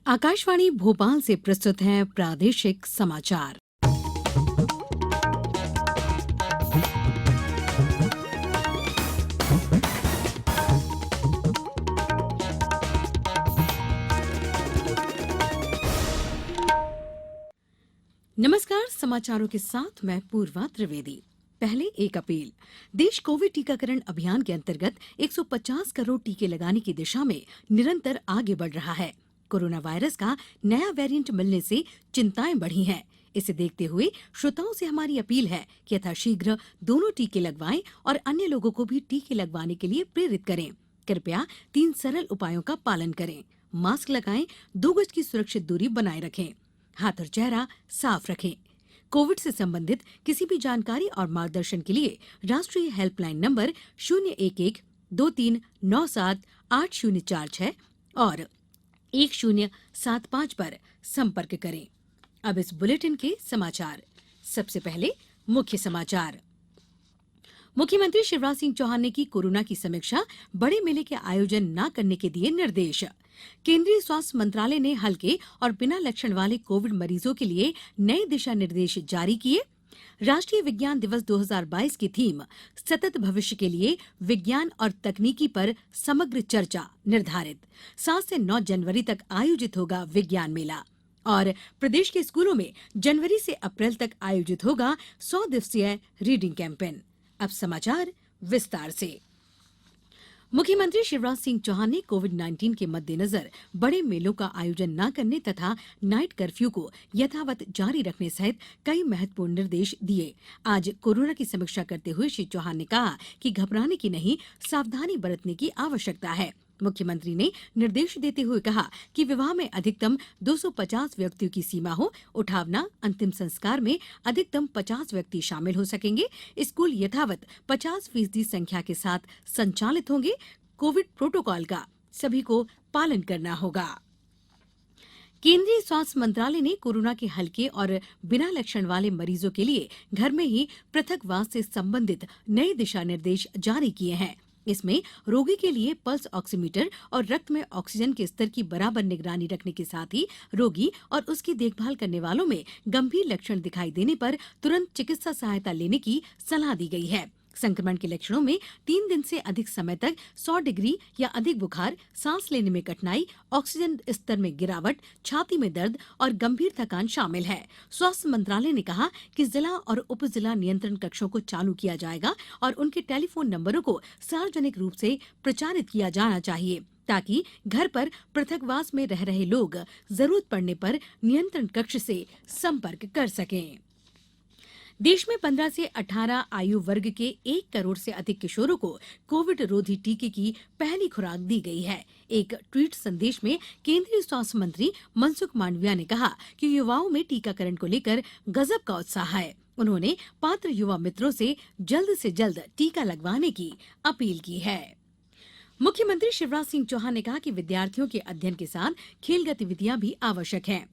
आकाशवाणी भोपाल से प्रस्तुत हैं प्रादेशिक समाचार। नमस्कार, समाचारों के साथ मैं पूर्वा त्रिवेदी। पहले एक अपील। देश कोविड टीकाकरण अभियान के अंतर्गत 150 करोड़ टीके लगाने की दिशा में निरंतर आगे बढ़ रहा है। कोरोना वायरस का नया वेरिएंट मिलने से चिंताएं बढ़ी हैं। इसे देखते हुए श्रोताओं से हमारी अपील है कि यथाशीघ्र दोनों टीके लगवाएं और अन्य लोगों को भी टीके लगवाने के लिए प्रेरित करें। कृपया 3 सरल उपायों का पालन करें। मास्क लगाएं, 2 गज की सुरक्षित दूरी बनाए रखें, हाथ और चेहरा साफ रखें। कोविड से संबंधित किसी भी जानकारी और मार्गदर्शन के लिए राष्ट्रीय हेल्पलाइन नंबर 011-2397-8046 और 1075 पर संपर्क करें। अब इस बुलेटिन के समाचार। सबसे पहले मुख्य समाचार। मुख्यमंत्री शिवराज सिंह चौहान ने की कोरोना की समीक्षा, बड़े मेले के आयोजन न करने के दिए निर्देश। केंद्रीय स्वास्थ्य मंत्रालय ने हल्के और बिना लक्षण वाले कोविड मरीजों के लिए नए दिशा निर्देश जारी किए। राष्ट्रीय विज्ञान दिवस 2022 की थीम सतत भविष्य के लिए विज्ञान और तकनीकी पर समग्र चर्चा निर्धारित। 7 से 9 जनवरी तक आयोजित होगा विज्ञान मेला। और प्रदेश के स्कूलों में जनवरी से अप्रैल तक आयोजित होगा 100 दिवसीय रीडिंग कैंपेन। अब समाचार विस्तार से। मुख्यमंत्री शिवराज सिंह चौहान ने कोविड-19 के मद्देनजर बड़े मेलों का आयोजन न करने तथा नाइट कर्फ्यू को यथावत जारी रखने सहित कई महत्वपूर्ण निर्देश दिए। आज कोरोना की समीक्षा करते हुए श्री चौहान ने कहा कि घबराने की नहीं, सावधानी बरतने की आवश्यकता है। मुख्यमंत्री ने निर्देश देते हुए कहा कि विवाह में अधिकतम 250 व्यक्तियों की सीमा हो, उठावना अंतिम संस्कार में अधिकतम 50 व्यक्ति शामिल हो सकेंगे। स्कूल यथावत 50% संख्या के साथ संचालित होंगे। कोविड प्रोटोकॉल का सभी को पालन करना होगा। केंद्रीय स्वास्थ्य मंत्रालय ने कोरोना के हल्के और बिना लक्षण वाले मरीजों के लिए घर में ही पृथकवास से संबंधित नए दिशा निर्देश जारी किए हैं। इसमें रोगी के लिए पल्स ऑक्सीमीटर और रक्त में ऑक्सीजन के स्तर की बराबर निगरानी रखने के साथ ही रोगी और उसकी देखभाल करने वालों में गंभीर लक्षण दिखाई देने पर तुरंत चिकित्सा सहायता लेने की सलाह दी गई है। संक्रमण के लक्षणों में 3 दिन से अधिक समय तक 100 डिग्री या अधिक बुखार, सांस लेने में कठिनाई, ऑक्सीजन स्तर में गिरावट, छाती में दर्द और गंभीर थकान शामिल है। स्वास्थ्य मंत्रालय ने कहा कि जिला और उप जिला नियंत्रण कक्षों को चालू किया जाएगा और उनके टेलीफोन नंबरों को सार्वजनिक रूप से प्रचारित किया जाना चाहिए ताकि घर पर पृथकवास में रह रहे लोग जरूरत पड़ने पर नियंत्रण कक्ष से संपर्क कर सकें। देश में 15 से 18 आयु वर्ग के 1 करोड़ से अधिक किशोरों को कोविड रोधी टीके की पहली खुराक दी गई है। एक ट्वीट संदेश में केंद्रीय स्वास्थ्य मंत्री मनसुख मांडविया ने कहा कि युवाओं में टीकाकरण को लेकर गजब का उत्साह है। उन्होंने पात्र युवा मित्रों से जल्द टीका लगवाने की अपील की है। मुख्यमंत्री शिवराज सिंह चौहान ने कहा कि विद्यार्थियों के अध्ययन के साथ खेल गतिविधियां भी आवश्यक हैं।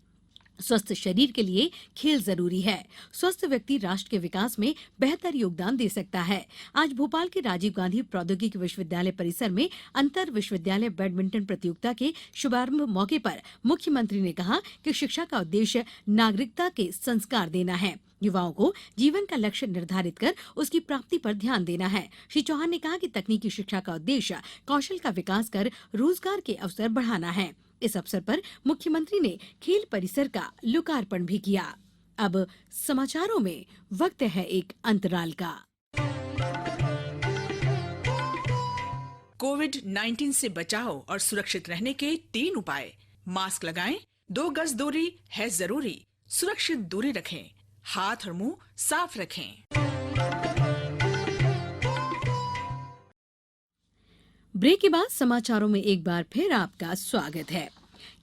स्वस्थ शरीर के लिए खेल जरूरी है। स्वस्थ व्यक्ति राष्ट्र के विकास में बेहतर योगदान दे सकता है। आज भोपाल के राजीव गांधी प्रौद्योगिकी विश्वविद्यालय परिसर में अंतर विश्वविद्यालय बैडमिंटन प्रतियोगिता के शुभारंभ मौके पर मुख्यमंत्री ने कहा कि शिक्षा का उद्देश्य नागरिकता के संस्कार देना है। युवाओं को जीवन का लक्ष्य निर्धारित कर उसकी प्राप्ति पर ध्यान देना है। श्री चौहान ने कहा कि तकनीकी शिक्षा का उद्देश्य कौशल का विकास कर रोजगार के अवसर बढ़ाना है। इस अवसर पर मुख्यमंत्री ने खेल परिसर का लोकार्पण भी किया। अब समाचारों में वक्त है एक अंतराल का। कोविड-19 से बचाव और सुरक्षित रहने के 3 उपाय। मास्क लगाएं, 2 गज दूरी है जरूरी, सुरक्षित दूरी रखें, हाथ और मुंह साफ रखें। ब्रेक के बाद समाचारों में एक बार फिर आपका स्वागत है।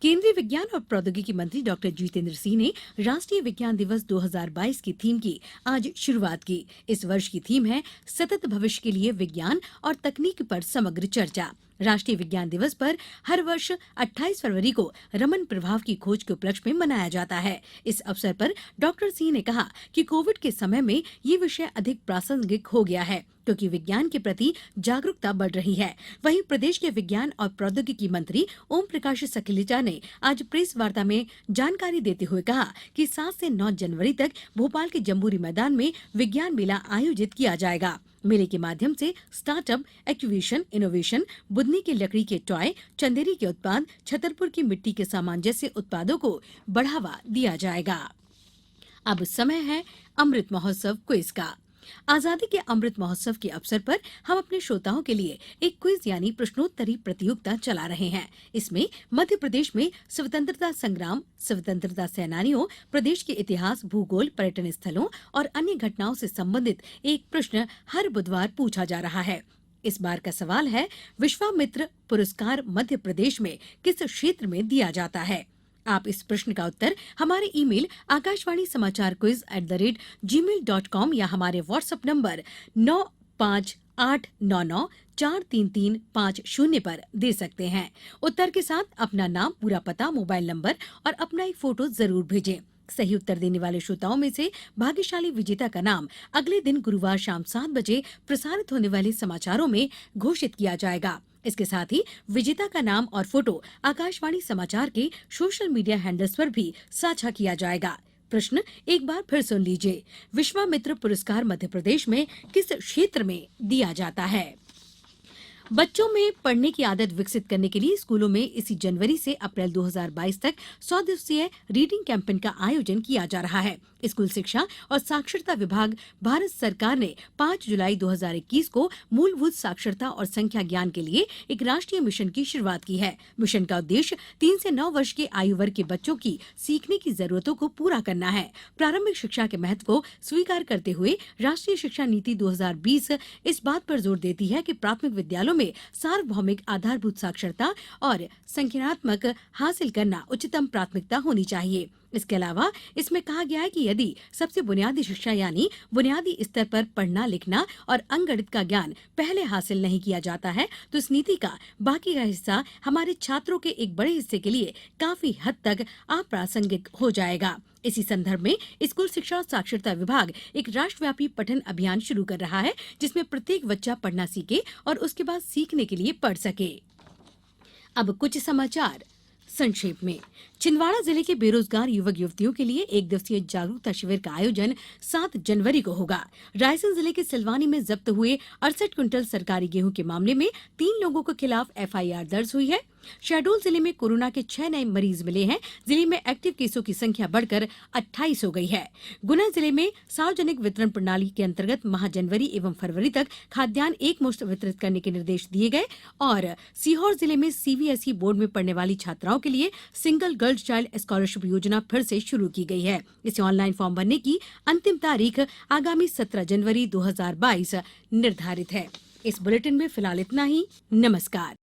केंद्रीय विज्ञान और प्रौद्योगिकी मंत्री डॉक्टर जितेंद्र सिंह ने राष्ट्रीय विज्ञान दिवस 2022 की थीम की आज शुरुआत की। इस वर्ष की थीम है सतत भविष्य के लिए विज्ञान और तकनीक पर समग्र चर्चा। राष्ट्रीय विज्ञान दिवस पर हर वर्ष 28 फरवरी को रमन प्रभाव की खोज के उपलक्ष्य में मनाया जाता है। इस अवसर पर डॉक्टर सिंह ने कहा कि कोविड के समय में ये विषय अधिक प्रासंगिक हो गया है क्योंकि विज्ञान के प्रति जागरूकता बढ़ रही है। वहीं प्रदेश के विज्ञान और प्रौद्योगिकी मंत्री ओम प्रकाश सखलेचा ने आज प्रेस वार्ता में जानकारी देते हुए कहा कि 7 से 9 जनवरी तक भोपाल के जम्बूरी मैदान में विज्ञान मेला आयोजित किया जाएगा। मेले के माध्यम से स्टार्टअप, एक्विजिशन, इनोवेशन, बुदनी की लकड़ी के टॉय, चंदेरी के उत्पाद, छतरपुर की मिट्टी के सामान जैसे उत्पादों को बढ़ावा दिया जाएगा। अब समय है अमृत महोत्सव क्विज का। आजादी के अमृत महोत्सव के अवसर पर हम अपने श्रोताओं के लिए एक क्विज यानी प्रश्नोत्तरी प्रतियोगिता चला रहे हैं। इसमें मध्य प्रदेश में स्वतंत्रता संग्राम, स्वतंत्रता सेनानियों, प्रदेश के इतिहास, भूगोल, पर्यटन स्थलों और अन्य घटनाओं से संबंधित एक प्रश्न हर बुधवार पूछा जा रहा है। इस बार का सवाल है, विश्वामित्र पुरस्कार मध्य प्रदेश में किस क्षेत्र में दिया जाता है? आप इस प्रश्न का उत्तर हमारे ईमेल आकाशवाणी समाचार quiz@gmail.com या हमारे व्हाट्सएप नंबर 9589943350 पर दे सकते हैं। उत्तर के साथ अपना नाम, पूरा पता, मोबाइल नंबर और अपना एक फोटो जरूर भेजें। सही उत्तर देने वाले श्रोताओं में से भाग्यशाली विजेता का नाम अगले दिन गुरुवार शाम 7 बजे प्रसारित होने वाले समाचारों में घोषित किया जाएगा। इसके साथ ही विजेता का नाम और फोटो आकाशवाणी समाचार के सोशल मीडिया हैंडल्स पर भी साझा किया जाएगा। प्रश्न एक बार फिर सुन लीजिए। विश्वामित्र पुरस्कार मध्य प्रदेश में किस क्षेत्र में दिया जाता है? बच्चों में पढ़ने की आदत विकसित करने के लिए स्कूलों में इसी जनवरी से अप्रैल 2022 तक 100 दिवसीय रीडिंग कैंपेन का आयोजन किया जा रहा है। स्कूल शिक्षा और साक्षरता विभाग भारत सरकार ने 5 जुलाई 2021 को मूलभूत साक्षरता और संख्या ज्ञान के लिए एक राष्ट्रीय मिशन की शुरुआत की है। मिशन का उद्देश्य 3 से 9 वर्ष के आयु वर्ग के बच्चों की सीखने की जरूरतों को पूरा करना है। प्रारंभिक शिक्षा के महत्व को स्वीकार करते हुए राष्ट्रीय शिक्षा नीति 2020 इस बात पर जोर देती है कि प्राथमिक विद्यालयों में सार्वभौमिक आधारभूत साक्षरता और संख्यात्मक हासिल करना उच्चतम प्राथमिकता होनी चाहिए। इसके अलावा इसमें कहा गया है कि यदि सबसे बुनियादी शिक्षा यानी बुनियादी स्तर पर पढ़ना, लिखना और अंकगणित का ज्ञान पहले हासिल नहीं किया जाता है तो इस नीति का बाकी का हिस्सा हमारे छात्रों के एक बड़े हिस्से के लिए काफी हद तक अप्रासंगिक हो जाएगा। इसी संदर्भ में स्कूल शिक्षा और साक्षरता विभाग एक राष्ट्रव्यापी पठन अभियान शुरू कर रहा है जिसमें प्रत्येक बच्चा पढ़ना सीखे और उसके बाद सीखने के लिए पढ़ सके। अब कुछ समाचार संक्षेप में। छिंदवाड़ा जिले के बेरोजगार युवक युवतियों के लिए 1 दिवसीय जागरूकता शिविर का आयोजन 7 जनवरी को होगा। रायसेन जिले के सिलवानी में जब्त हुए 68 क्विंटल सरकारी गेहूं के मामले में 3 लोगों के खिलाफ FIR दर्ज हुई है। शहडोल जिले में कोरोना के 6 नए मरीज मिले हैं। जिले में एक्टिव केसों की संख्या बढ़कर 28 हो गई है। गुना जिले में सार्वजनिक वितरण प्रणाली के अंतर्गत माह जनवरी एवं फरवरी तक खाद्यान्न एकमुश्त वितरित करने के निर्देश दिए गए और सीहोर जिले में CBSE बोर्ड में पढ़ने वाली छात्राओं के लिए सिंगल गर्ल चाइल्ड स्कॉलरशिप योजना फिर से शुरू की गई है। इसे ऑनलाइन फॉर्म भरने की अंतिम तारीख आगामी 17 जनवरी 2022 निर्धारित है। इस बुलेटिन में फिलहाल इतना ही। नमस्कार।